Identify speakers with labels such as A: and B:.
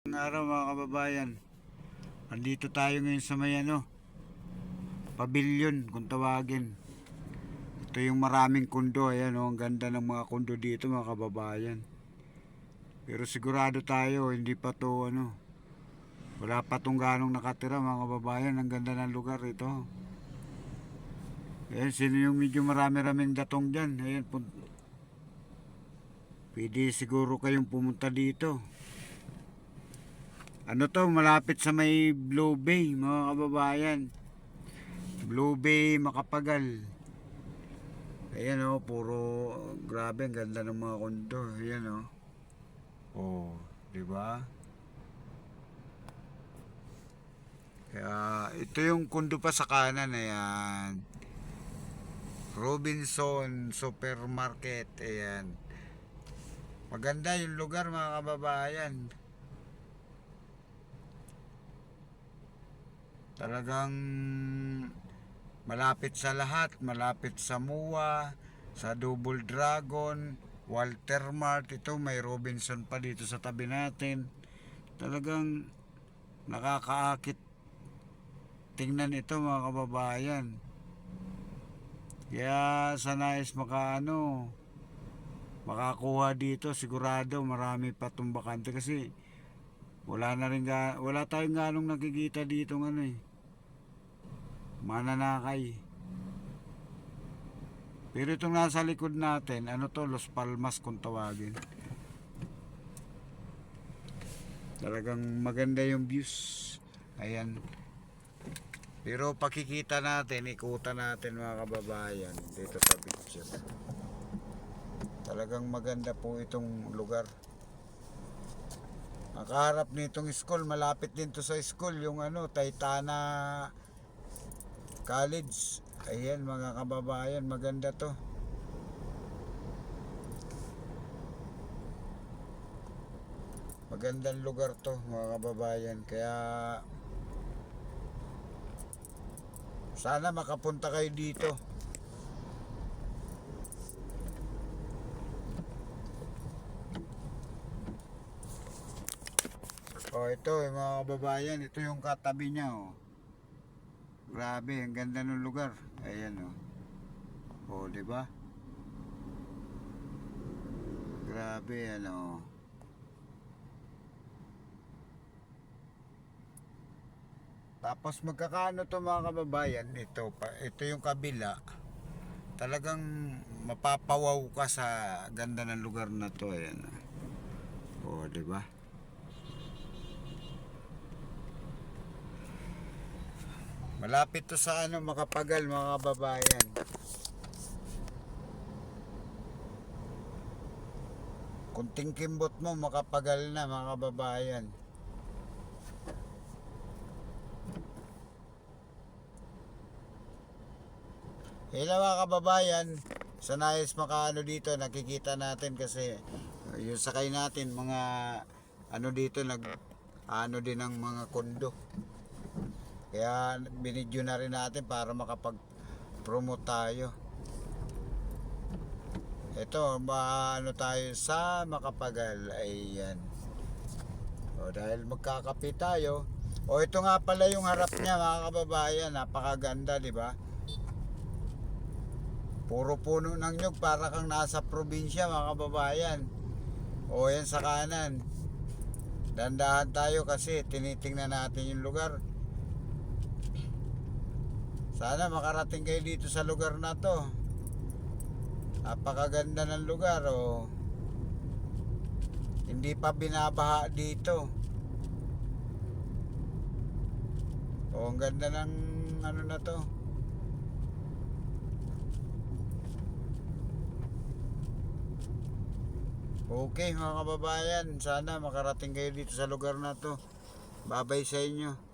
A: Ngayong araw mga kababayan, andito tayo ngayon sa may pavilion kung tawagin. Ito yung maraming kundo, ayan ang ganda ng mga kundo dito mga kababayan. Pero sigurado tayo, hindi pa to wala pa tong ganong nakatira mga kababayan. Ang ganda ng lugar ito. Ayan, sino yung medyo marami-raming datong dyan? Ayan, pwede siguro kayong pumunta dito. Malapit sa may Blue Bay mga kababayan. Blue Bay, Makapagal. Ayan puro grabe, ang ganda ng mga kondo. Ayan di ba? Kaya ito yung kondo pa sa kanan, ayan. Robinson Supermarket, ayan. Maganda yung lugar mga kababayan. Talagang malapit sa lahat, malapit sa MUA, sa Double Dragon, Walter Mart. Ito may Robinson pa dito sa tabi natin. Talagang nakakaakit tingnan ito mga kababayan. Kaya sa nais makakuha dito, sigurado marami pa itong bakante kasi wala tayong ganong nakikita dito mananakay. Pero itong nasa likod natin, Los Palmas kung tawagin. Talagang maganda yung views. Ayan. Pero pakikita natin, ikutan natin mga kababayan dito sa picture. Talagang maganda po itong lugar. Ang kaharap nitong school, malapit din to sa school, yung Taytana College. Ayan mga kababayan, maganda to. Magandang lugar to mga kababayan. Kaya sana makapunta kayo dito. Ito mga kababayan, ito yung katabi niya Grabe, ang ganda ng lugar. Ayan di ba? Grabe Tapos magkakaano to mga kababayan, ito yung kabila. Talagang mapapawaw ka sa ganda ng lugar na to, ayan. Di ba? Malapit to sa Makapagal mga kababayan. Kunting kimbot mo, Makapagal na mga kababayan. Hello mga kababayan, sa nais makaano dito, nakikita natin kasi yung sakay natin mga dito din ng mga kondo. Kaya binidyo na rin natin para makapag-promote tayo. Ito, tayo sa Makapagal. Ayan. Dahil magkakape tayo. Ito nga pala yung harap niya mga kababayan. Napakaganda, di ba? Puro puno ng nyug, para kang nasa probinsya mga kababayan. Yan sa kanan. Dandahan tayo kasi tinitingnan natin yung lugar. Sana makarating kayo dito sa lugar na to. Napakaganda ng lugar Hindi pa binabaha dito. Ang ganda ng na to. Okay mga kababayan, sana makarating kayo dito sa lugar na to. Babay sa inyo.